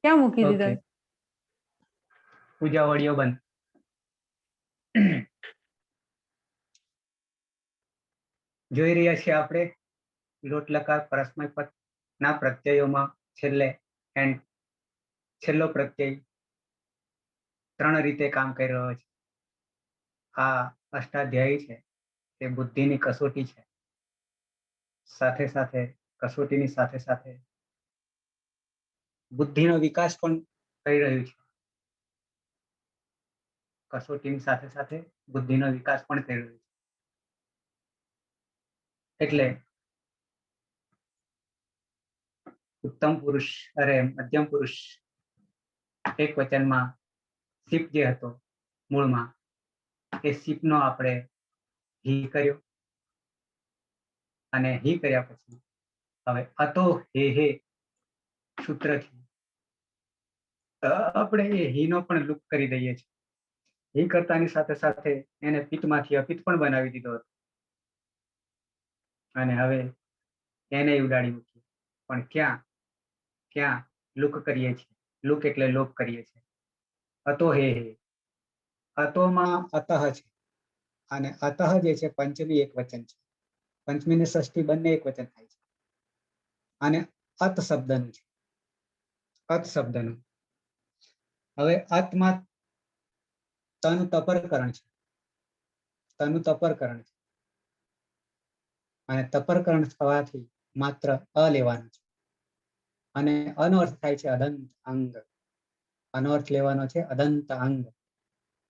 ક્યાં મૂકી ઓકે, દીધા? પૂજા ઓડિયો બંધ. જોઈ રહ્યા છીએ આપણે લોટ લકાર પરસ્મય પદ ના પ્રત્યયોમાં છેલ્લો પ્રત્યય 3 રીતે કામ કરી રહ્યો છે. આ અષ્ટાધ્યાયી છે તે બુદ્ધિની કસોટી છે. સાથે સાથે કસોટીની સાથે સાથે બુદ્ધિનો વિકાસ પણ થઈ રહ્યું છે. કસોટીની સાથે સાથે બુદ્ધિનો વિકાસ પણ થઈ રહ્યો છે. એટલે ઉત્તમ પુરુષ મધ્યમ પુરુષ એક વચનમાં સીપ જે હતો મૂળમાં, એ સીપનો આપણે હી કર્યો, અને હી કર્યા પછી હવે અતો હે સૂત્રથી આપણે એ હીનો પણ લુપ કરી દઈએ છીએ. હી કરતાની સાથે સાથે એને પિત્તમાંથી અપિત્ત પણ બનાવી દીધો હતો, અને હવે એને ઉડાડી મૂકીએ. પણ ક્યાં લુક કરીએ છીએ. લુક એટલે લોપ કરીએ છીએ. અતો હે અતોમાં અતઃ છે, અને અતઃ જે છે પંચમી એક વચન છે. પંચમી ને ષષ્ઠી બંને એક વચન થાય છે. અને અત શબ્દનું છે. અત શબ્દનું હવે અતમાં તનું તપરકરણ છે. તનું તપરકરણ છે, અને તપરકરણ થવાથી માત્ર અ લેવાનું છે. અને અનો અર્થ થાય છે અદંત અંગ. આનો અર્થ લેવાનો છે અદંત અંગ.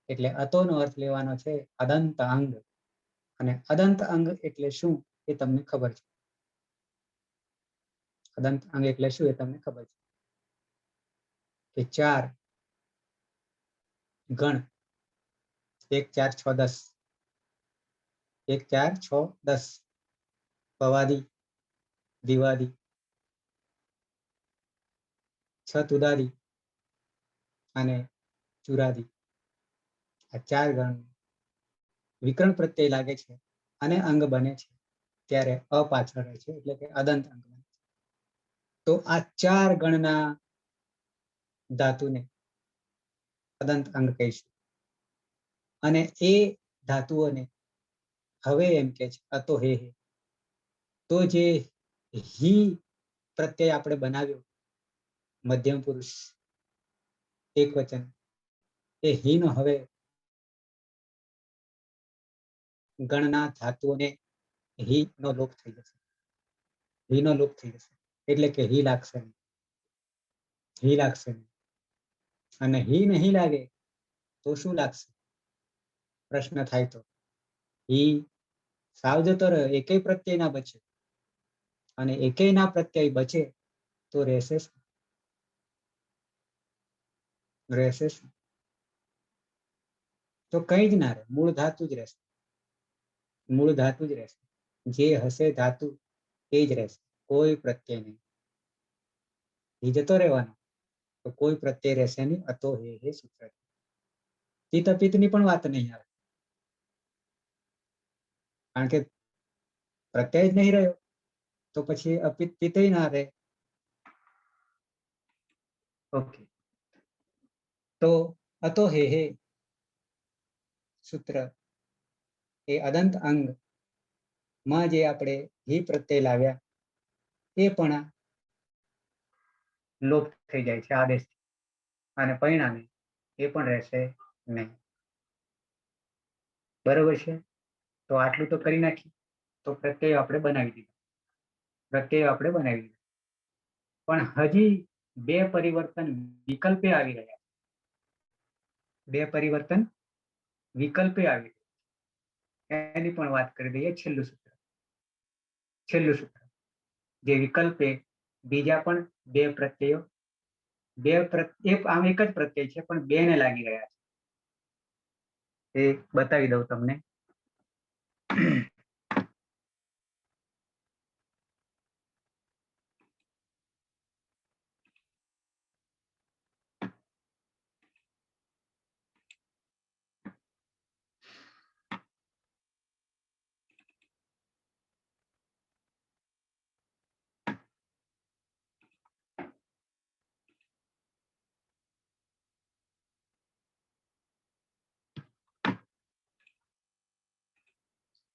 એટલે અતોનો અર્થ લેવાનો છે અદંત અંગ. અને અદંત અંગ એટલે શું એ તમને ખબર છે. અદંત અંગ એટલે શું એ તમને ખબર છે કે 4 ગણ 1 4 6 10 1 4 6 10 પવાદી, દિવાદી, છ તુદાદી અને ચુરાદી, આ 4 ગણ વિકર્ણ પ્રત્યય લાગે છે અને અંગ બને છે ત્યારે અ પાછળ રહે છે, એટલે કે અદંત અંગ બને છે. તો આ 4 ગણના ધાતુને અદંત અંગ કહીશું. અને એ ધાતુઓને હવે એમ કે છે અતો હે. તો જે હી પ્રત્યય આપણે બનાવ્યો મધ્યમ પુરુષ એક વચન, એ હીનો હવે ગણના ધાતુઓને હી નો લોપ થઈ જશે. હી નો લોપ થઈ જશે એટલે કે હી લાગશે નહીં. હી લાગશે નહીં. અને હી નહીં લાગે તો શું લાગશે પ્રશ્ન થાય તો? હી સાવ જતો રહ્યો, એકેય પ્રત્યય ના બચે. અને એકેય ના પ્રત્યય બચે તો રહેશે શું? રહેશે શું? તો કઈ જ ના રહે. મૂળ ધાતુ જ રહેશે. મૂળ ધાતુ જ રહેશે. જે હશે ધાતુ એ જ રહેશે, કોઈ પ્રત્યય નહીં. એ જતો રહેવાનો તો કોઈ પ્રત્યય રહેશે નહીં. અતો હે સૂત્ર. પિત્ત અપિત્તની પણ વાત નહીં આવે, કારણ કે પ્રત્યય જ નહીં રહ્યો તો પછી અપિત્ત પિત્તય ના રહે. ઓકે, તો અતો હે સૂત્ર એ અદંત અંગ માં જે આપણે હી પ્રત્યય લાવ્યા એ પણ લોપ થઈ જાય છે આદેશ, અને પરિણામે એ પણ રહેશે નહીં. બરોબર છે? તો આટલું તો કરી નાખી. તો પ્રત્યય આપણે બનાવી દીધા. પણ હજી 2 પરિવર્તન વિકલ્પે આવી રહ્યા. 2 પરિવર્તન વિકલ્પે આવી રહ્યા, એની પણ વાત કરી દઈએ. છેલ્લું સૂત્ર જે વિકલ્પે બીજા પણ 2 પ્રત્યયો, આમ એક જ પ્રત્યય છે પણ 2 ને લાગી રહ્યા છે. એ બતાવી દઉં તમને.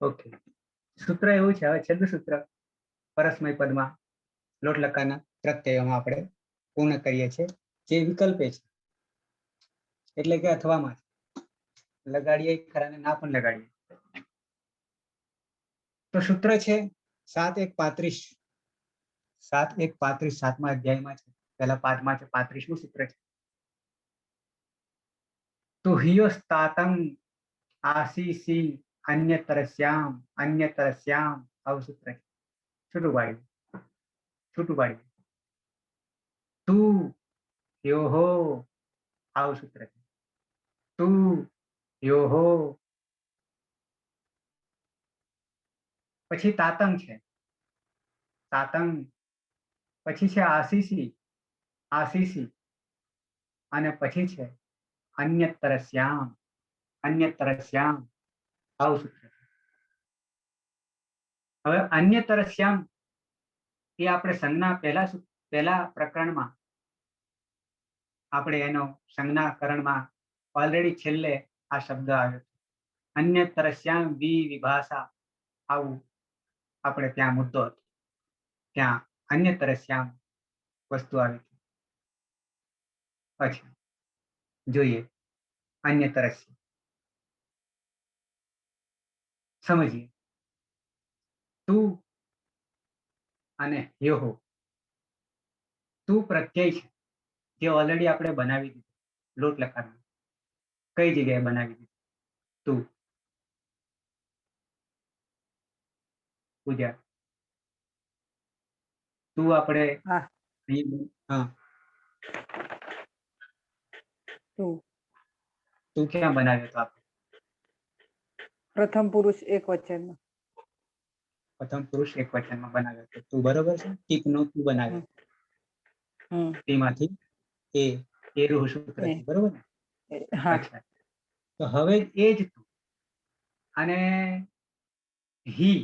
ઓકે, સૂત્ર એવું છે. હવે છેલ્લું સૂત્ર પરસ્મય પદમાં લોટ લકારના પ્રત્યયોમાં આપણે પૂર્ણ કરીએ છીએ, જે વિકલ્પે છે, એટલે કે અથવામાં લગાડીએ ખરા ને ના પણ લગાડીએ. તો સૂત્ર છે 7 × 1 = 35. 7 × 1 = 35 7મા અધ્યાયમાં છે, પહેલા પાઠમાં છે. 35મું સૂત્ર છે. તો હિયોસ્તાતં આસીસી અન્યતરસ્યામ અન્યતરસ્યામ આવું સૂત્ર છે. છૂટું પાડ્યું. તું યોહો આવું સૂત્ર છે. તું યોહો. પછી તાતંગ છે. તાતંગ પછી છે આસીસી અને પછી છે અન્યતરસ્યામ આવું સૂત્ર છે. હવે અન્યતરસ્યામ એ આપણે સંજ્ઞા પહેલા પ્રકરણમાં આપણે એનો સંજ્ઞાકરણમાં ઓલરેડી છેલ્લે આ શબ્દ આવ્યો. અન્યતરસ્યામ વિભાષા આવું આપણે ત્યાં મુદ્દો હતો. ત્યાં અન્યતરસ્યામ વસ્તુ આવી હતી. અચ્છા, જોઈએ અન્યતરસ્ય સમજીએ. તું અને યોહો. તું પ્રત્યય છે, જે ઓલરેડી આપણે બનાવી દીધું લોટ લખાણમાં. કઈ જગ્યાએ બનાવી દીધું? તું. પૂજા, તું આપણે હા તું ક્યાં બનાવ્યો તો આપણે? પ્રથમ પુરુષ એકવચનમાં. પ્રથમ પુરુષ એકવચનમાં બનાવ્યો તો તું, બરોબર છે. ટીક નો તું બનાવ્યો. તેમાંથી એ રૂહ સૂત્ર છે, બરોબર ને? અચ્છા, તો હવે એ જ તું અને હી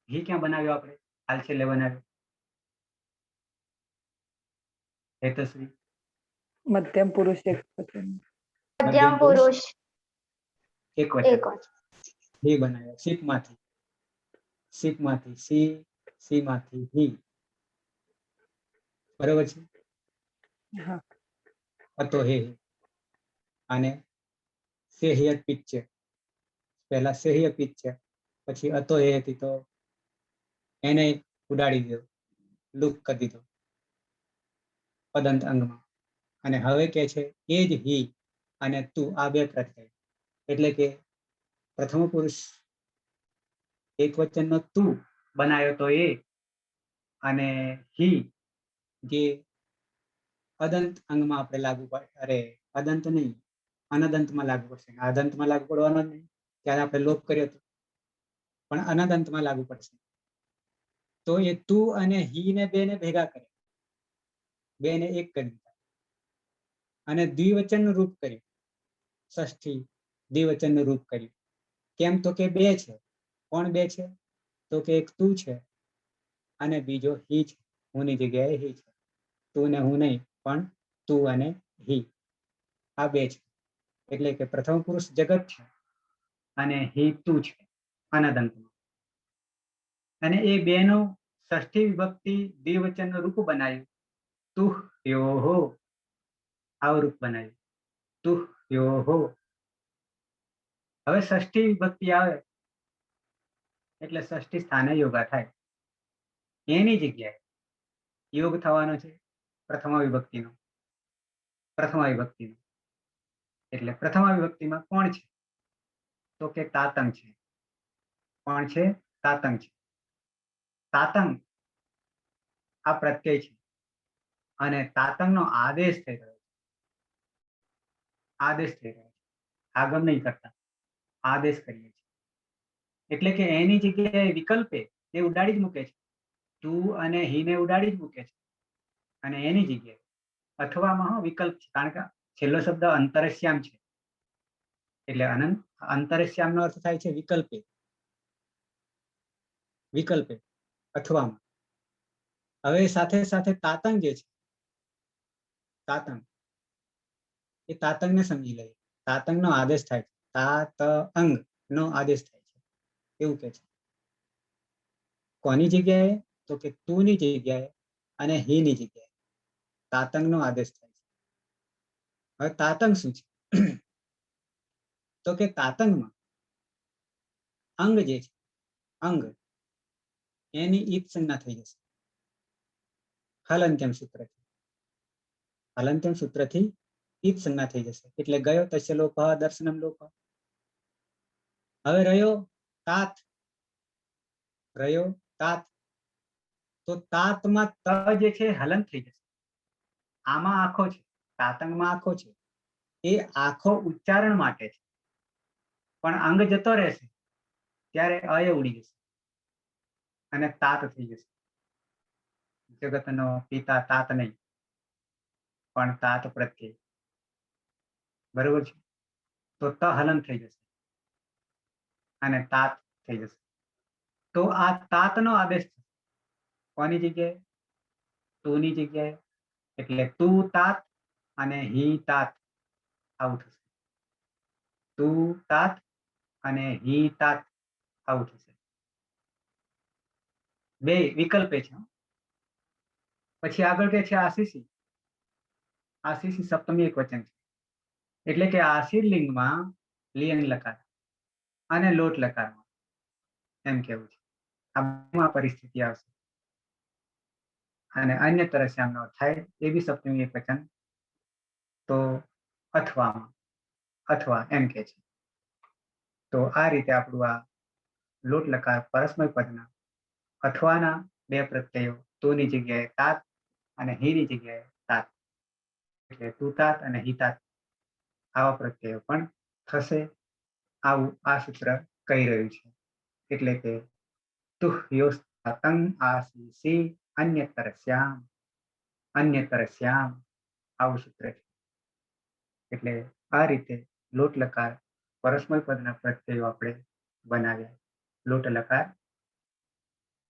ક્યાં બનાવ્યો આપણે? હાલ છેલ્લે બનાવ્યો. હેતશ્રી? મધ્યમ પુરુષ એકવચન. એકવચન. હી બનાવ્યો. સીપમાંથી સીમાંથી હી, બરોબર છે. અતો હે અને સેહ્યત પિચ છે. પહેલા સેહ્ય પિચ છે, પછી અતો હે હતી તો એને ઉડાડી દીધો, લુપ્ત કરી દીધો પદંત અંગમાં. અને હવે કે છે એ જ હી અને તું, આ બે પ્રત્યય. એટલે કે પ્રથમ પુરુષ એકવચનનો તું બનાવ્યો તો એ, અને હી જે અદંત અંગમાં આપણે લાગુ પડે. અદંત નહીં, અનદંતમાં લાગુ પડશે. અદંતમાં લાગુ પડવાનો નહીં, ત્યારે આપણે લોપ કર્યો હતો, પણ અનદંતમાં લાગુ પડશે. તો એ તું અને હી ને બે ને ભેગા કરે, બે ને એક કરી દીધા અને દ્વિવચનનું રૂપ કર્યું. ષષ્ઠી દ્વિવચનનું રૂપ કર્યું. કેમ? તો કે બે છે. કોણ બે છે? તો કે એક તું છે અને બીજો હી છે. હુંની જગ્યાએ હી છે. તું ને હું નહીં, પણ તું અને હી, આ બે છે. એટલે કે પ્રથમ પુરુષ જગત છે અને હી તું છે અનદંતમાં. અને એ બેનું ષષ્ઠી વિભક્તિ દ્વિવચનનું રૂપ બનાવ્યું. તુહ યોહો આવું રૂપ બનાવ્યું. તુહ યોહો. હવે ષષ્ઠી વિભક્તિ આવે એટલે ષષ્ઠી સ્થાને યોગા થાય. એની જગ્યાએ યોગ થવાનો છે પ્રથમા વિભક્તિનો. એટલે પ્રથમા વિભક્તિમાં કોણ છે? તો કે તાતંગ છે. કોણ છે? તાતંગ છે. તાતંગ આ પ્રત્યય છે અને તાતંગનો આદેશ થઈ રહ્યો છે. આગમ નહીં કરતા, આદેશ કરીએ છીએ. એટલે કે એની જગ્યાએ વિકલ્પે એ ઉડાડી જ મૂકે છે. તું અને હીને ઉડાડી જ મૂકે છે. અને એની જગ્યાએ અથવામાં વિકલ્પ છે, કારણ કે છેલ્લો શબ્દ અંતરશ્યામ છે. એટલે અંતરશ્યામનો અર્થ થાય છે વિકલ્પે અથવામાં. હવે સાથે સાથે તાતંગ જે છે, એ તાતંગને સમજી લઈએ. તાતંગનો આદેશ થાય છે. તાતંગ નો આદેશ થાય છે. એવું કે છે. કોની જગ્યાએ? તો કે તુંની જગ્યાએ અને હીની જગ્યાએ તાતંગનો આદેશ થાય છે. હવે તાતંગ શું છે? તો કે તાતંગમાં અંગ જે છે, અંગ એની ઈપ સંજ્ઞા થઈ જશે હલંત્યમ સૂત્રથી. હલંત્યમ સૂત્રથી ઈપ સંજ્ઞા થઈ જશે. એટલે ગયો તસ્ય લોપ દર્શનમ લોપ. હવે રહ્યો તાત. રહ્યો તાત. તો તાતમાં ત જે છે હલન થઈ જશે. આમાં આખો છે, તાતંગમાં આખો છે. એ આખો ઉચ્ચારણ માટે છે, પણ અંગ જતો રહેશે ત્યારે અય ઉડી જશે અને તાત થઈ જશે. જગતનો પિતા તાત નહીં, પણ તાત પ્રત્યે. બરોબર છે. તો ત હલન થઈ જશે અને તાત થઈ જશે. તો આ તાતનો આદેશ છે કોની જગ્યાએ? તુની જગ્યાએ. એટલે તું તાત અને હી તાત આવું થશે. તું તાત અને હી તાત આવું થશે. બે વિકલ્પે છે. પછી આગળ કે છે આશીષી. આશીષી સપ્તમી એક વચન છે. એટલે કે આશીર લિંગમાં લિયંગ લકાર અને લોટ લકારમાં એમ કેવું છે. આ પરિસ્થિતિ આવશે. અને અન્ય તરસ્યામનો થાય એ બી સપ્તમી એક વચન. તો અથવામાં, અથવા એમ કે છે. તો આ રીતે આપણું આ લોટ લકાર પરસ્મય પદના અથવાના બે પ્રત્યયો તોની જગ્યાએ તાત અને હીની જગ્યાએ તાત. એટલે તું તાત અને હી તાત આવા પ્રત્યયો પણ થશે. આવું આ સૂત્ર કહી રહ્યું છે. એટલે કે તુહ્યોસ્તંગ આશીષી અન્યતરસ્યામ. અન્યતરસ્યામ આવું સૂત્ર છે. એટલે આ રીતે લોટ લકાર પરસ્મય પદના પ્રત્યયો આપણે બનાવ્યા. લોટ લકાર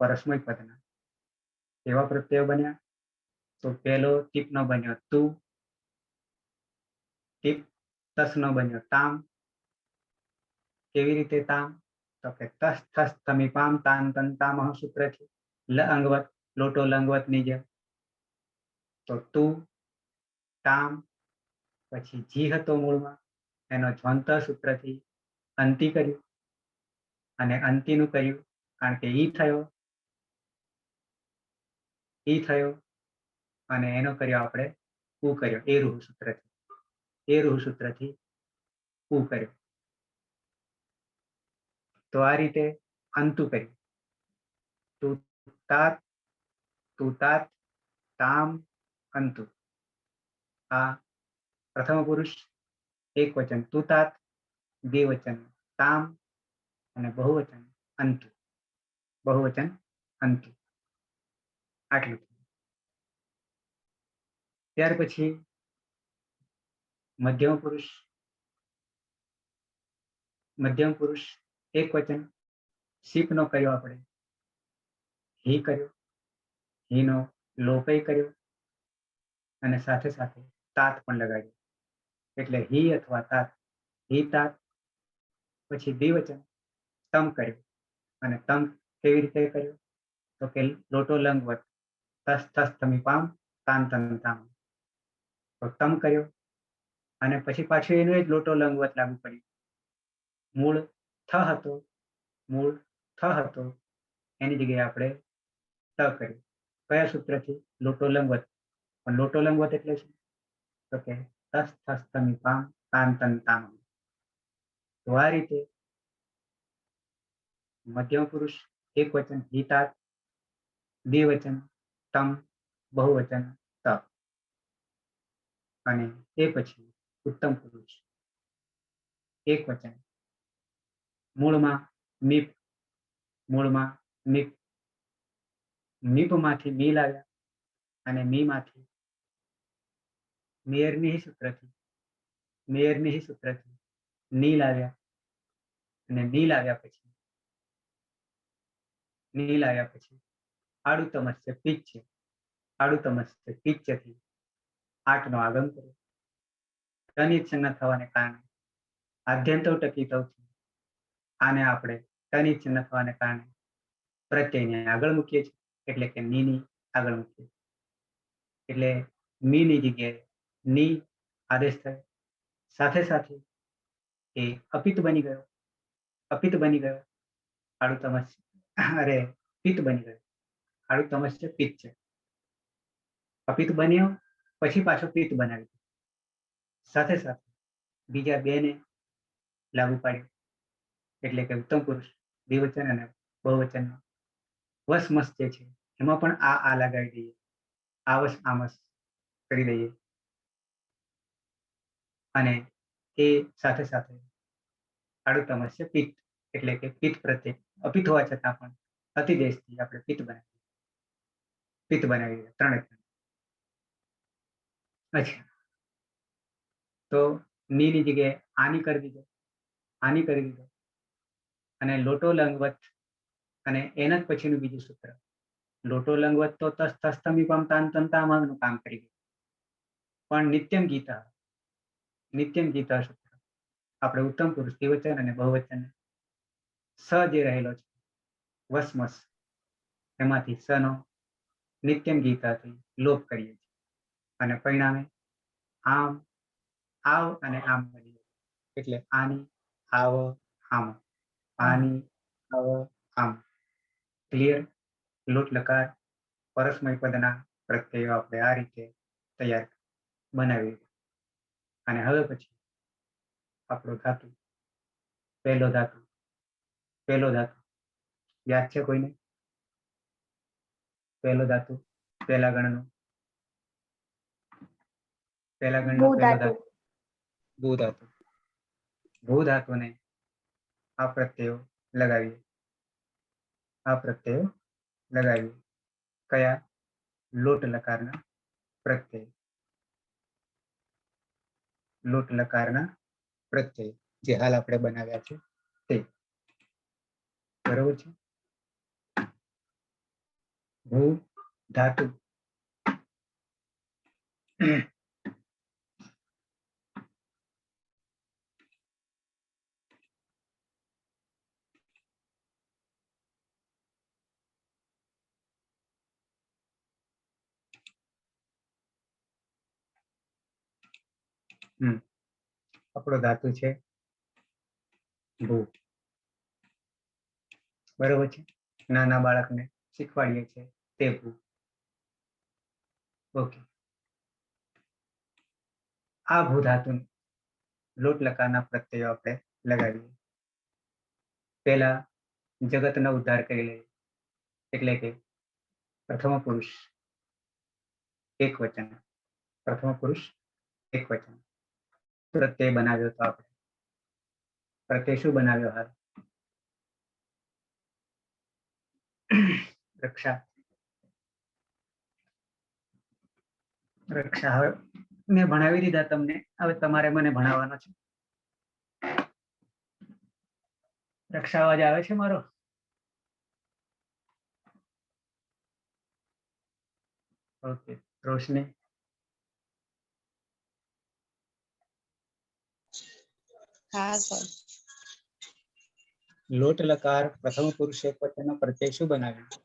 પરસ્મય પદના એવા પ્રત્યયો બન્યા. તો પહેલો ટીપનો બન્યો તું, ટીપ તસનો બન્યો તામ. કેવી રીતે તામ? તો કે તસ થસ તમીપામ તાન તન તામહ સૂત્રથી લ અંગવત, લોટો લંગવત ની જેમ. તો તું તામ. પછી જી હતો મૂળમાં, એનો જ્વંત સૂત્રથી અંતિ કર્યું અને અંતિનું કર્યું કારણ કે ઈ થયો. ઈ થયો અને એનો કર્યો આપણે ઉ કર્યો એ રૂહ સૂત્રથી. એ રૂહ સૂત્રથી ઉ કર્યો. તો આ રીતે અંતુ કર્યું. તું તાત, તું તાત, તામ, અંતુ. આ પ્રથમ પુરુષ એક વચન તું તાત, દ્વિવચન તામ અને બહુવચન અંતુ. બહુવચન અંતુ. આટલું. ત્યાર પછી મધ્યમ પુરુષ. મધ્યમ પુરુષ એક વચન શીપનો કર્યો આપણે. હી કર્યો. હીનો લોપય કર્યો અને સાથે સાથે તાત પણ લગાડ્યું. એટલે હી અથવા તાત, હી તાત. પછી દ્વિવચન તમ કર્યો અને તમ કેવી રીતે કર્યો? તો કે લોટો લંગવત તસ થસ તમીપામ તાન તન તામ. તો તમ કર્યો અને પછી પાછું એનો જ લોટો લંગવત લાગુ પડ્યું. મૂળ થ હતો, મૂળ થ હતો એની જગ્યાએ આપણે ત કર્યું. કયા સૂત્રથી? લોટો લંગવત. પણ લોટો લંગવત એટલે શું? તો કે તસ થસ તમીપામ તાન તન તામ. તો આ રીતે મધ્યમ પુરુષ એક વચન હી તાત, દ્વિવચન તમ, બહુવચન ત. અને એ પછી ઉત્તમ પુરુષ એક વચન મૂળમાં મીપ, મૂળમાં મીપ. મીપમાંથી મી લાવ્યા અને મીમાંથી મેયરની સૂત્રથી, મેયરની સૂત્રથી ની લાવ્યા અને ની લાવ્યા પછી આડુતમસ્ય પિચ છે. આડુતમસ્ય પિચ્ચથી આઠનો આગમ કર્યો. અનિચ્છના થવાને કારણે આદ્યંતો ટકી આને આપણે તની ચિહ્ન થવાને કારણે પ્રત્યયને આગળ મૂકીએ છીએ, એટલે કે ની આગળ મૂકીએ. એટલે ની જગ્યાએ ની આદેશ થાય. સાથે સાથે એ અપિત બની ગયો. અપિત બની ગયો આડું તમસ્ય, અરે પિત્ત બની ગયો. આડું તમસ્ય પિત્ત છે. અપિત બન્યો પછી પાછો પિત્ત બનાવી. સાથે સાથે બીજા બે ને લાગુ પાડ્યું, એટલે કે ઉત્તમ પુરુષ દ્વિવચન અને બહુવચન વસમસ જે છે એમાં પણ આ લગાવી દઈએ. આવસ આમસ કરી દઈએ. અને એ સાથે સાથે આડું તમસ્ય પિત્ત, એટલે કે પિત્ત પ્રત્યે અપિત હોવા છતાં પણ અતિદેશથી આપણે પિત્ત બનાવી દઈએ. ત્રણે ત્રણ. અચ્છા, તો ની જગ્યાએ આની કરી દીધો, આની કરી દીધો, અને લોટો લંગવત, અને એના જ પછીનું બીજું સૂત્ર લોટો લંગવત તો તસ્તમીપમ તાન તંતામનું કામ કરી ગયું. પણ નિત્યમ ગીતા સૂત્ર આપણે ઉત્તમ પુરુષ દ્વિવચન અને બહુવચન સ જે રહેલો છે વસમસ, એમાંથી સનો નિત્યમ ગીતાથી લોપ કરીએ છીએ. અને પરિણામે આમ આવ અને આમ બની જાય. એટલે આની આવ આમ, આની આવ આમ. ક્લિયર? લોટ લકાર પરસ્મય પદના પ્રત્યયો આપણે આ રીતે તૈયાર બનાવી. અને હવે પછી આપણો ધાતુ, પહેલો ધાતુ યાદ છે કોઈને? પહેલો ધાતુ પહેલા ગણનો પહેલો ધાતુ ભૂ ધાતુ. ભૂ ધાતુને આ પ્રત્યયો લગાવીએ. કયા? લોટ લકારના પ્રત્યય. લોટ લકારના પ્રત્યય જે હાલ આપણે બનાવ્યા છે તે. બરોબર છે? ભૂ ધાતુ આપણો ધાતુ છે ભૂ. બરોબર છે? નાના બાળકને શીખવાડીએ છીએ તે ભૂ. ઓકે. આ ભૂ ધાતુ લોટ લકારના પ્રત્યયો આપણે લગાવીએ. પહેલા જગતનો ઉદ્ધાર કરી લઈએ, એટલે કે પ્રથમ પુરુષ એક વચન. પ્રથમ પુરુષ એક વચન પ્રત્યય બનાવ્યો હતો આપણે. પ્રત્યય શું બનાવ્યો હાલ? રક્ષા. હવે મેં ભણાવી દીધા તમને, હવે તમારે મને ભણાવવાનો છે. રક્ષા અવાજ આવે છે મારો? ઓકે. રોશની? હા સર. લોટ લકાર પ્રથમ પુરુષ એક વચનનો પ્રત્યય શું બનાવ્યો?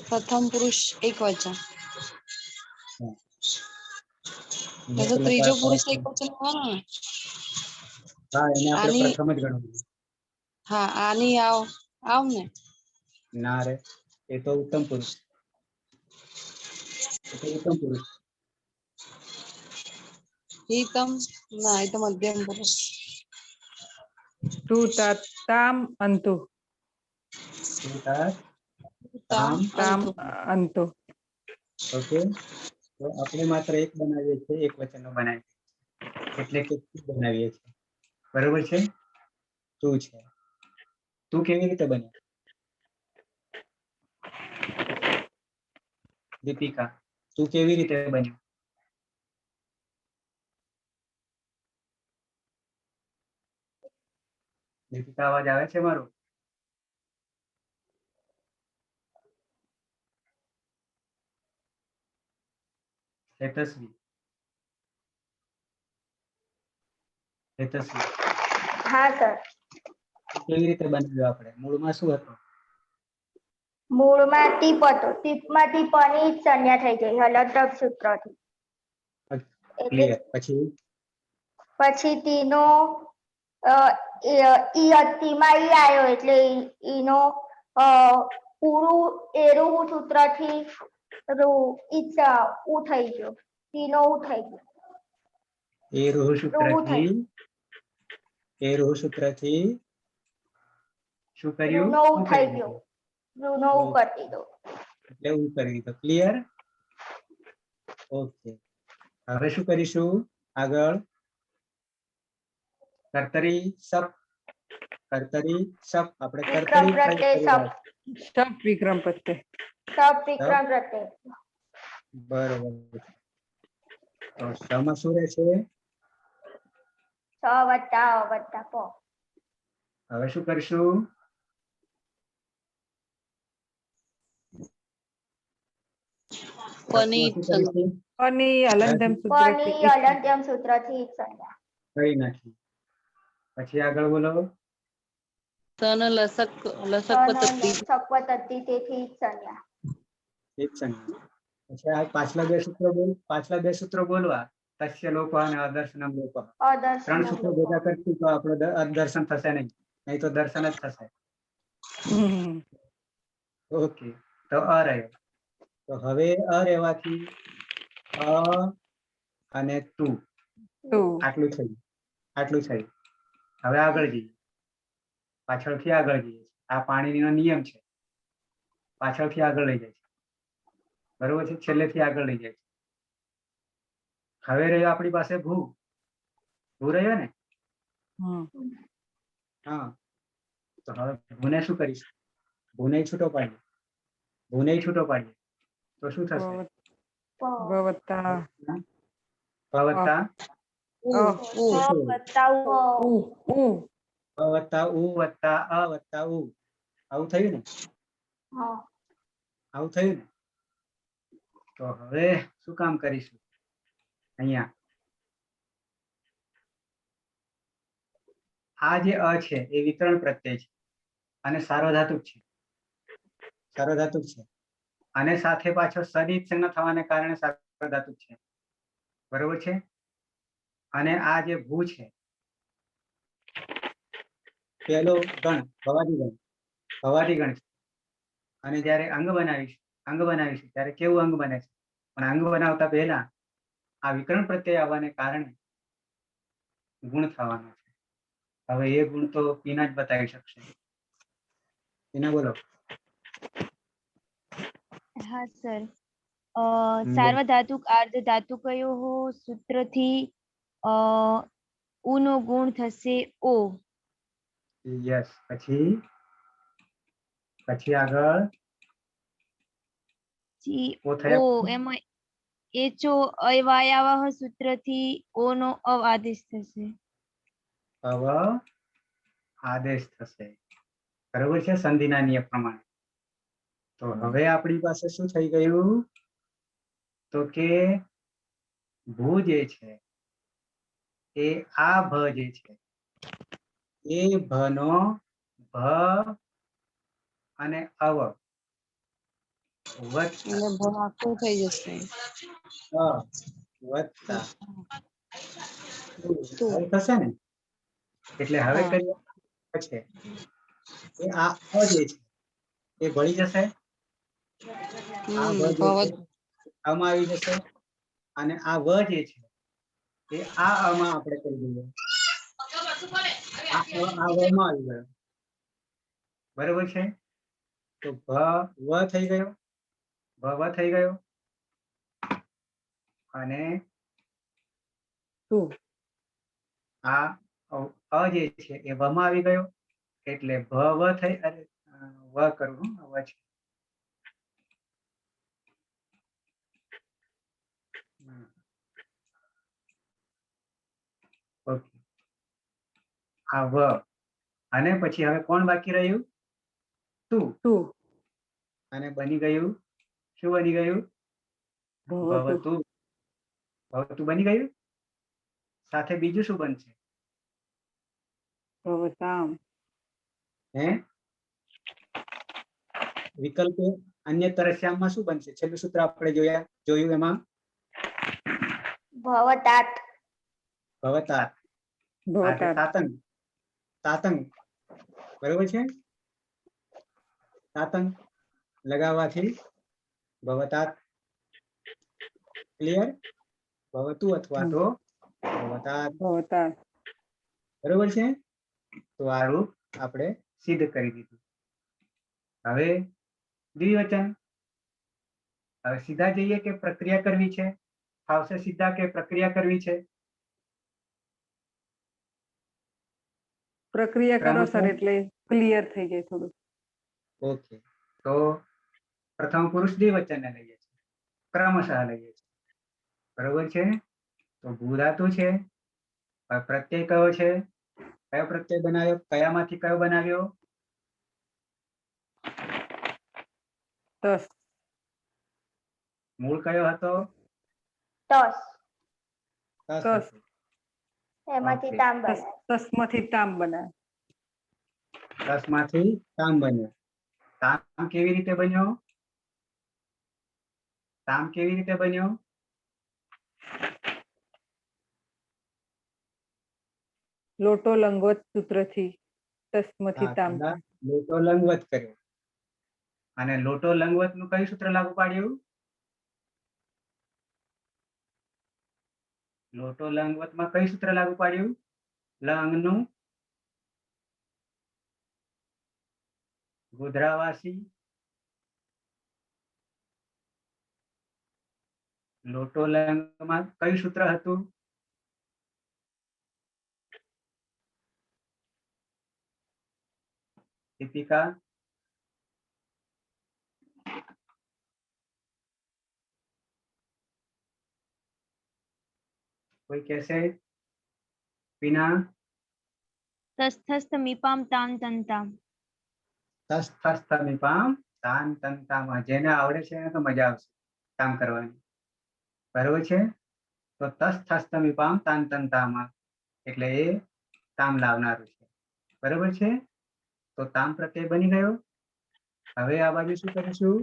પ્રથમ પુરુષ એક વચન. લોટ તો ત્રીજો લકાર પુરુષ એક પરસ્મય. વચન હોવાનો ને? હા, એને આપણે આની પ્રથમ જ ગણવું. હા, આની આવ ને? ના રે, એ તો ઉત્તમ પુરુષ. ના, એ તો મધ્યમ પુરુષ. તું તામ અંતુ. તામ તામ અંતુ. અંતુ. ઓકે. તો આપણે માત્ર એક બનાવીએ છીએ, એક વચનનો બનાવીએ છીએ. એટલે કે બનાવીએ છીએ. બરોબર છે? તું છે. તું કેવી રીતે બને? દીપિકા, તું કેવી રીતે બન્યું? દીપિકા, અવાજ આવે છે મારો? હેતશ્રી. હા સર. કેવી રીતે બનાવ્યો આપણે? મૂળમાં શું હતું? મૂળમાં ટીપ હતો, ટીપમાંથી પની સંજ્ઞા થઈ ગઈ હલન્તક સૂત્રથી. એટલે ક્લિયર. પછી પછી તીનો ઈમાં ઈ આવ્યો એટલે ઈનો પૂરું એરું સૂત્રથી ઉ થઈ ગયો, તીનો ઉ થઈ ગયો. એ રૂહ સૂત્રથી શું કર્યું? રૂનો ઉ ઉ થઈ કરી ગયો, દીધું. રૂનો ઉ કરી દીધો. એટલે ઉ કરી દીધો. ક્લિયર? ઓકે. હવે શું કરીશું આગળ? કર્તરી સપ. કર્તરી સપ. આપણે વિક્રમ કર્તરી પ્રત્યય સપ. સપ વિક્રમ પ્રત્યય. સપ વિક્રમ પ્રત્યય. બરોબર. તો સમાં શું રહેશે? સ વત્તા અ વત્તા પ. હવે શું કરીશું? પની શું કરીશું? પની હલનદમ પની સૂત્રથી હલન્ત્યમ સૂત્રથી ઈચ્છ સંજ્ઞા. કરી નાખી. પછી આગળ બોલો. તન લસક પદ્ધતિ સક્વતદ્ધિ તેથી ઈચ્છ સંજ્ઞા. એક સંજ્ઞા. પછી આ પાછલા બે સૂત્રો બોલવા. તસ્ય લોપ અને અદર્શનમ લોપ. ત્રણ સૂત્રો ભેગા કરશું તો આપણો અદર્શન થશે નહીં તો દર્શન જ થશે. ઓકે. તો અ રહ્યો. તો હવે અ રહેવાથી અ અને તું આટલું થયું. હવે આગળ જઈએ. પાછળથી આગળ જઈએ. આ પાણીનો નિયમ છે. પાછળથી આગળ લઈ જાય છે. બરોબર છે? છેલ્લેથી આગળ લઈ જાય છે. હવે રહ્યો આપણી પાસે ભૂ. ભૂ રહ્યો ને? હા. તો હવે ભૂને શું કરીશું? ભૂને છૂટો પાડીએ. તો શું થશે? વત્તા પ વત્તા ઉ ઉ વત્તા અ વત્તા ઉ. આવું થયું ને? તો હવે શું કામ કરીશું? અહીંયા આ જે અ છે એ વિકર્ણ પ્રત્યય છે અને સાર્વધાતુક છે. અને સાથે પાછો સદિચ ન થવાને કારણે સાર્વધાતુક છે. બરોબર છે? અને આ જે ભૂ છે પહેલો ગણ ભવાદી ગણ છે. અને જ્યારે અંગ બનાવીશું ત્યારે કેવું અંગ બને છે? પણ અંગ બનાવતા પહેલા આ વિકર્ણ પ્રત્યય આવવાને કારણે ગુણ થવાનો છે. હવે એ ગુણ તો પીના જ બતાવી શકશે. પીના બોલો. હા સર, સાર્વધાતુક અર્ધધાતુકયોः સૂત્રથી ઉનો ગુણ થશે ઓ. યસ. પછી આગળ ઓ થયા. એમાં એચો અવાયાવહ સૂત્રથી ઓ નો અવ આદેશ થશે. આદેશ થશે. બરોબર છે? સંધિના નિયમ પ્રમાણે. તો હવે આપણી પાસે શું થઈ ગયું? તો કે ભૂ જે છે એ આ ભ જે છે એ ભનો ભ અને અવ વત્તા એટલે ભ આખું થઈ જશે. અ વત્તા આવું થશે ને? એટલે હવે હા. કરીએ છે એ આ અ જે છે એ ભળી જશે. આ ભ જે છે આમાં આવી જશે. અને આ વ જે છે એ આ આમાં આપણે કરી દઈએ. આ વમાં આવી ગયો. બરોબર છે? તો ભ વ થઈ ગયો. અને આ અ જે છે એ વમાં આવી ગયો. એટલે ભ વ થઈ. અરે વ કરું વ છે. ઓકે. આ વ અને પછી હવે કોણ બાકી રહ્યું? તું. અને બની ગયું. શું બની ગયું? ભવતું. બની ગયું. સાથે બીજું શું બનશે? હે વિકલ્પ અન્ય તરસ્યામાં શું બનશે? છેલ્લું સૂત્ર આપણે જોયું એમાં ભવતાત. ભવતાત. ભવતાત. તાતંગ. તાતંગ બરોબર છે. તાતંગ લગાવવાથી ભવતાત. ક્લિયર? ભવતું અથવા તો ભવતાત. ભવતાત. બરોબર છે. તો આ રૂપ આપણે સિદ્ધ કરી દીધું. હવે દ્વિવચન. હવે સીધા જઈએ કે પ્રક્રિયા કરવી છે? ફાવશે સીધા કે પ્રક્રિયા કરવી છે? પ્રક્રિયા કરો સર એટલે ક્લિયર થઈ જાય થોડું. ઓકે, તો પ્રથમ પુરુષ દ્વિવચનને લઈએ છીએ, ક્રમશઃ લઈએ છીએ. બરોબર છે. તો ભૂધાતુ છે. પ્રત્યય કયો છે? કયો પ્રત્યય બનાવ્યો? કયામાંથી કયો બનાવ્યો? તસ. મૂળ કયો હતો? તસ. તસ તસ. હતો. એમાંથી Okay. તામ બનાય. તસમાંથી તામ બનાવે. તસમાંથી તામ બન્યો. તામ કેવી રીતે બન્યો? તામ કેવી રીતે બન્યો? લોટો લંગવત સૂત્રથી તસમાંથી હા, તામ. પહેલા લોટો લંગવત કર્યો અને લોટો લંગવત નું કયું સૂત્ર લાગુ પાડ્યું? લોટો લંગવત માં કયું સૂત્ર લાગુ પાડ્યું? લંગ નું ગોધરાવાસી. લોટો લંગ માં કયું સૂત્ર હતું? દીપિકા? કોઈ કહેશે? પીના? તસ્થસ્થમિપામ તામ તંતામ. તસ્થસ્થમિપામ તાન તંતામાં. જેને આવડે છે એને તો મજા આવશે કામ કરવાની. બરોબર છે. તો તસ્થસ્થમિપામ તાન તંતામાં એટલે એ તામ લાવનારું છે. બરોબર છે. તો તામ પ્રત્યય બની ગયો. હવે આ બાજુ શું કરીશું?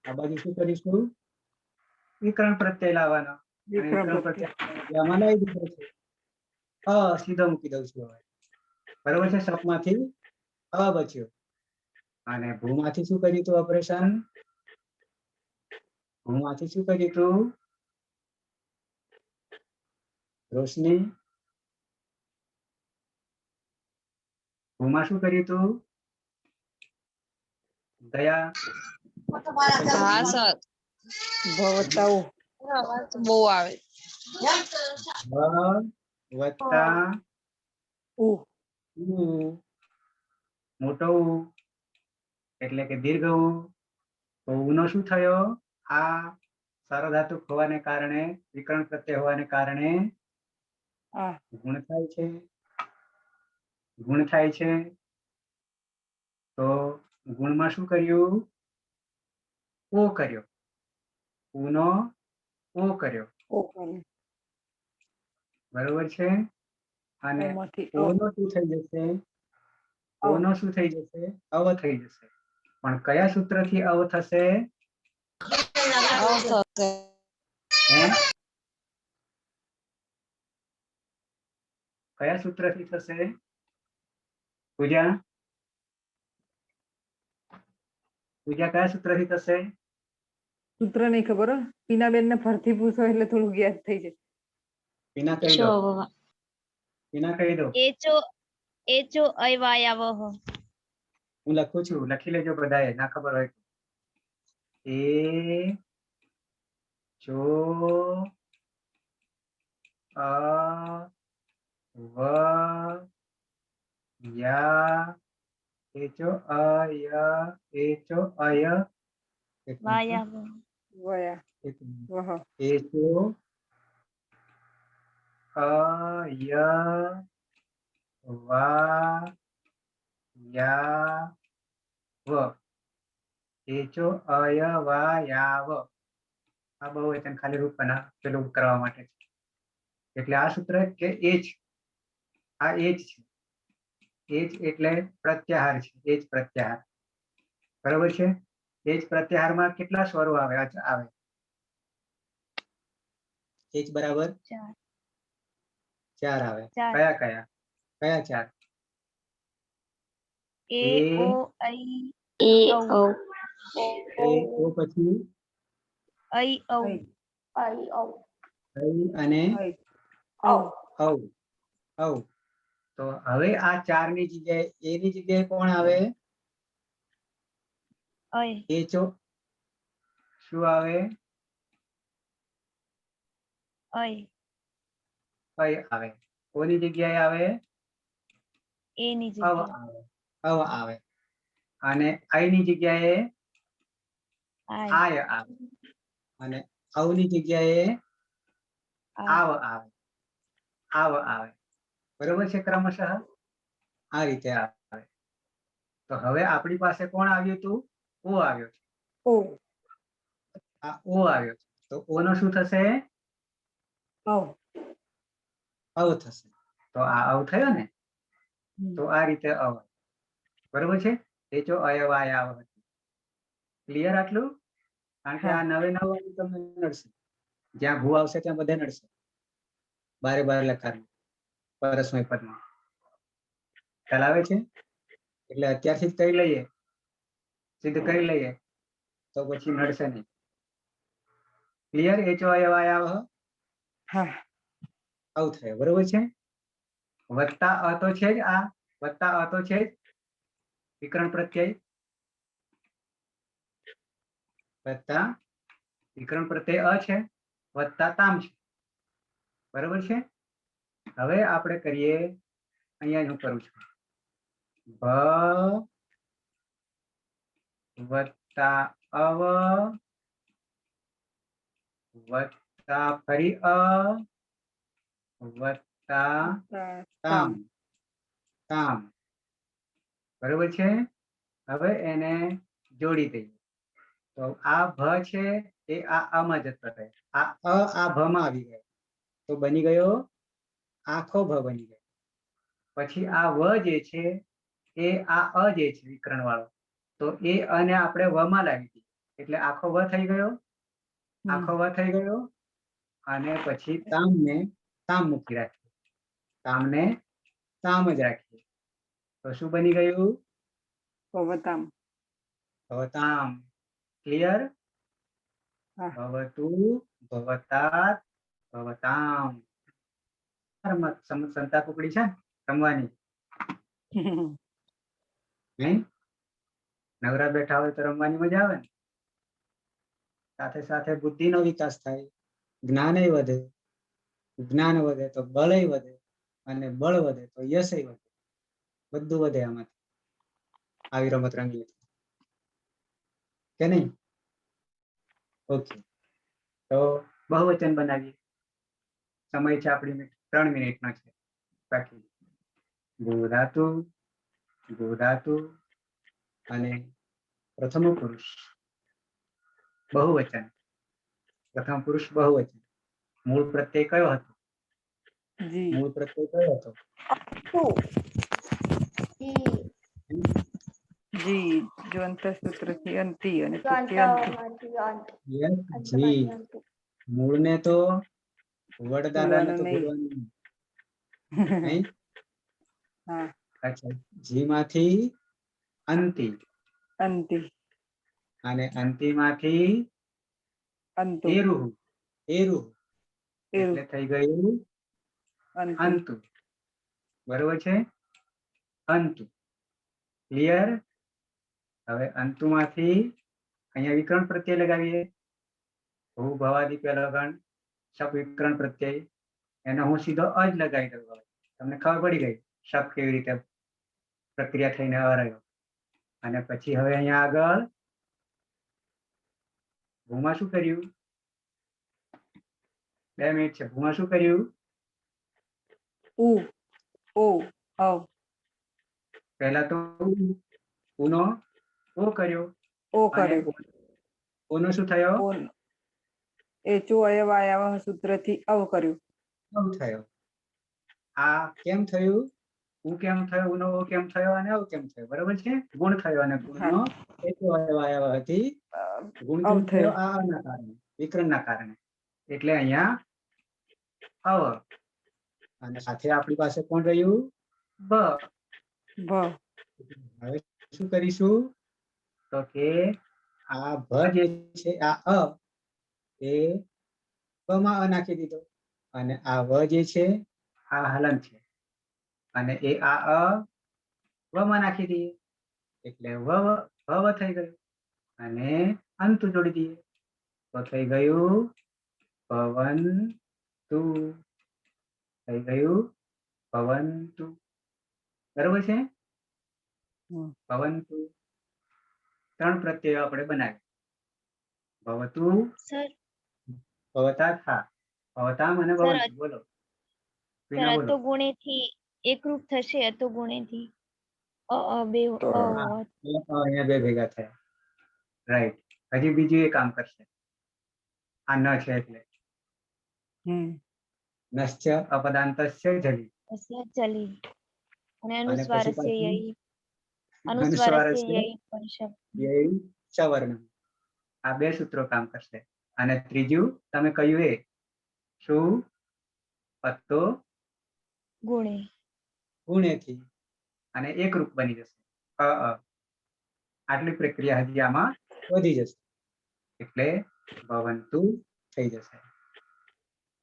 આ બાજુ શું કરીશું? વિકરણ પ્રત્યય લાવવાનો. અને વિકરણ પ્રત્યય આમાં લાવી દીધો છે. સીધો મૂકી દઉં છું હવે. બરોબર છે. સપમાંથી બચ્યો અને ભૂમાંથી શું કર્યું હતું ઓપરેશન? ભૂમાંથી શું કર્યું હતું? રોશની? ભૂમાં શું કર્યું હતું? દયા? હા સર. ભવતાઉ. અવાજ બહુ આવે. વત્તા ઉ. મોટો ઉ એટલે કે દીર્ઘ ઉ. તો ઉનો શું થયો? આ સાર્વધાતુક હોવાને કારણે, વિકરણ પ્રત્યય હોવાને કારણે ગુણ થાય છે. ગુણ થાય છે. તો ગુણમાં શું કર્યું? ઓ કર્યો. ઉનો ઓ કર્યો. બરોબર છે. અને ઓનો શું થઈ જશે? ઓનો શું થઈ જશે? અવ થઈ જશે. પણ કયા સૂત્રથી અવ થશે? કયા સૂત્રથી થશે? પૂજા? પૂજા કયા સૂત્રથી થશે? સૂત્ર નહીં ખબર. પીનાબેન ને ફરથી પૂછો એટલે થોડું યાદ થઈ જાય. પીના કહી દો. પીના કહી દો. એચો અયવાયાવહ. હું લખું છું, લખી લેજો બધાએ, ના ખબર હોય. એ ચો અ વ યા એચો અય એચો અય વાયાવહ. વયા. વહ. એચો અય વા યા વ એચો અય વા યા વ. આ બહુવચન ખાલી રૂપ પેલું કરવા માટે છે. એટલે આ સૂત્ર કે એચ, આ એચ છે. એજ એટલે પ્રત્યાહાર છે, એજ પ્રત્યાહાર, બરોબર છે. એજ પ્રત્યાહારમાં કેટલા સ્વરો આવે? આવે એજ બરાબર 4 આવે. 4 કયા કયા? કયા 4? એ એ, ઓ ઐ એ ઔ એ, ઓ પછી ઐ ઔ ઐ, ઐ અને ઐ, ઔ. ઔ. ઔ. તો હવે આ 4 ની જગ્યાએ એ ની જગ્યાએ કોણ આવે? ઐ એ ચો શું આવે? ઐ ઐ આવે. ઓ ની જગ્યાએ આવે? એ ની અવ જગ્યાએ આવે. અવ આવે. અને આઈ ની જગ્યાએ આય આય આવે. અને ઔ ની જગ્યાએ આવ આવ આવે. આવ આવે. બરોબર છે ક્રમશઃ? આ રીતે આવે. તો હવે આપણી પાસે કોણ આવ્યું હતું? ઓ આવ્યો છે. ઓ. આ ઓ આવ્યો છે. તો ઓ નો શું થશે? ઔ. અવ થશે. તો આ અવ થયો ને? હમ. તો આ રીતે અવ. બરોબર છે? એ જો અયવાય આવ. ક્લિયર આટલું? કારણ કે હા. આ નવે નવ તમને નડશે. જ્યાં ભૂ આવશે ત્યાં બધે નડશે. બારે બાર લકાર પરસ્મય પદમાં. ખ્યાલ આવે છે? એટલે અત્યારથી જ કરી લઈએ, સિદ્ધ કરી લઈએ, તો પછી નડશે નહીં. ક્લિયર? એ જો અયવાય આવ. હા. આવું થાય. બરોબર છે? વત્તા અ તો છે જ. આ વત્તા અ તો છે જ. વિકરણ પ્રત્યય વત્તા વિકરણ પ્રત્યય અ છે, વત્તા તામ છે. બરોબર છે? હવે આપણે કરીએ, અહીંયા હું કરું છું, ભ વત્તા અવ વત્તા ફરી અ વત્તા તામ. તામ. બરોબર છે? હવે એને જોડી દઈએ. તો આ ભ છે એ આ આમાં જતો રહે. આ અ આ ભ માં આવી ગયો. તો બની ગયો આખો ભ બની ગયો. પછી આ વ જે છે એ આ અ જે છે વિકરણ વાળો, તો એ અને આપણે વ માં લાવી દઈએ. એટલે આખો વ થઈ ગયો. આખો વ થઈ ગયો. અને પછી તામને તામ મૂકી રાખીએ. તામને તામ જ રાખીએ. તો શું બની ગયું? ભવતામ. ભવતામ. ક્લિયર? હા. ભવતુ ભવતાત ભવતામ. સંતા કુકડી છે રમવાની. નહીં? નવરા બેઠા હોય તો રમવાની મજા આવે ને. સાથે સાથે બુદ્ધિનો વિકાસ થાય, જ્ઞાનય વધે. જ્ઞાન વધે તો બળય વધે, અને બળ વધે તો યશય વધે. બધું વધે આમાંથી, આવી રમત રમીએ કે નહીં? ઓકે. તો બહુવચન બનાવીએ. સમય છે આપણી 3 મિનિટનો છે બાકી. ગોધાતુ, ગોધાતુ અને પ્રથમ પુરુષ બહુવચન. પ્રથમ પુરુષ બહુવચન. મૂળ પ્રત્યય કયો હતો? જી. મૂળ પ્રત્યય કયો હતો? જી. જો અંતઃસૂત્રથી અંતિ અને અંત પ્રત્યય અંતિ. યસ, જી. મૂળને તો વડદાદાને ભૂલવાનું તો નહીં. ભૂલવાનું નહીં. હા. અચ્છા. જી માંથી અંતિ, અંતિ. અને અંતિમાંથી અંતુ. એરુહુ. એરુહુ એવું. એટલે થઈ ગયું અંતુ. અંતુ. બરોબર છે? અંતુ. ક્લિયર? હવે અંતુમાંથી અહીંયા વિકરણ પ્રત્યય લગાવીએ. ભૂ ભવાદિ લગન શબ્દ વિકરણ પ્રત્યય. એનો હું સીધો અ જ લગાવી દઉં. હવે તમને ખબર પડી ગઈ શબ્દ કેવી રીતે પ્રક્રિયા થઈને રહ્યો. અને પછી હવે અહીંયા આગળ ભૂમાં શું કર્યું? 2 મિનિટ છે. ભૂમાં શું કર્યું? ઉ. ઓ. ઔ. પહેલા તો ઉનો ઓ કર્યો. ઓ અને કર્યો. ઓનો શું થયો? ઓ. એચો અયવાયાવ સૂત્રથી અવ કર્યું. અવ થયો. આ કેમ થયું? ઉ કેમ થયો, ઉનો ઓ કેમ થયો અને અવ કેમ થયો, બરોબર છે? ગુણ થયો અને ગુણનો એચો આવ્યાથી ગુણ કેમ અવ થયો? થયો. આ ના કારણે, વિકર્ણના કારણે. એટલે અહીંયા અવ. અને સાથે આપણી પાસે કોણ રહ્યું? બ. ભ. હવે શું કરીશું? તો કે આ ભ જે છે, આ અ એ બ માં અ નાખી દીધો અને આ વ જે છે આ હલન છે અને એ આ અ વ માં નાખી દઈએ એટલે વ થઈ ગયું અને અંત જોડી દઈએ તો થઈ ગયું પવનતુ. થઈ ગયું પવનતુ. બરોબર છે? હમ. પવનતુ. 3 પ્રત્યયો આપણે બનાવ્યા. ભવતુ, સર ભવતા થા, ભવતામ અને સર ભવંતુ. બોલો સર વિના બોલો. અતો ગુણેથી એકરૂપ થશે અતો ગુણેથી બે તો હા, અહીંયા બે ભેગા થયા. રાઈટ. હજી બીજું એ કામ કરશે. આ ન છે એટલે હમ. નશ્ચ અપદાંતસ્ય જલી ચલી અને અને પછી અનુસ્વારસ્ય પાછું યઈ અનુસ્વાર અનુસ્વારસ્ય છે યઈ પણ યય સવર્ણ. આ બે સૂત્રો કામ કરશે અને ત્રીજું તમે કહ્યું એ શું? પત્તો ગુણે ગુણેથી અને એકરૂપ બની જશે. આટલી પ્રક્રિયા હજી આમાં વધી જશે એટલે ભવંતુ થઈ જશે.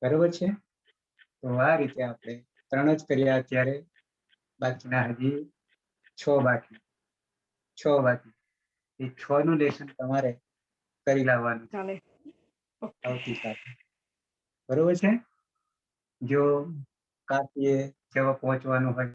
બરોબર છે? તો આ રીતે આપણે 3 જ કર્યા અત્યારે. બાકીના હજી 6 બાકી. એ 6 નું લેશન તમારે કરી લાવવાનું છે ચાલે. આવતીકાલે. બરોબર છે? જો કાકીએ જેવા પહોંચવાનું હોય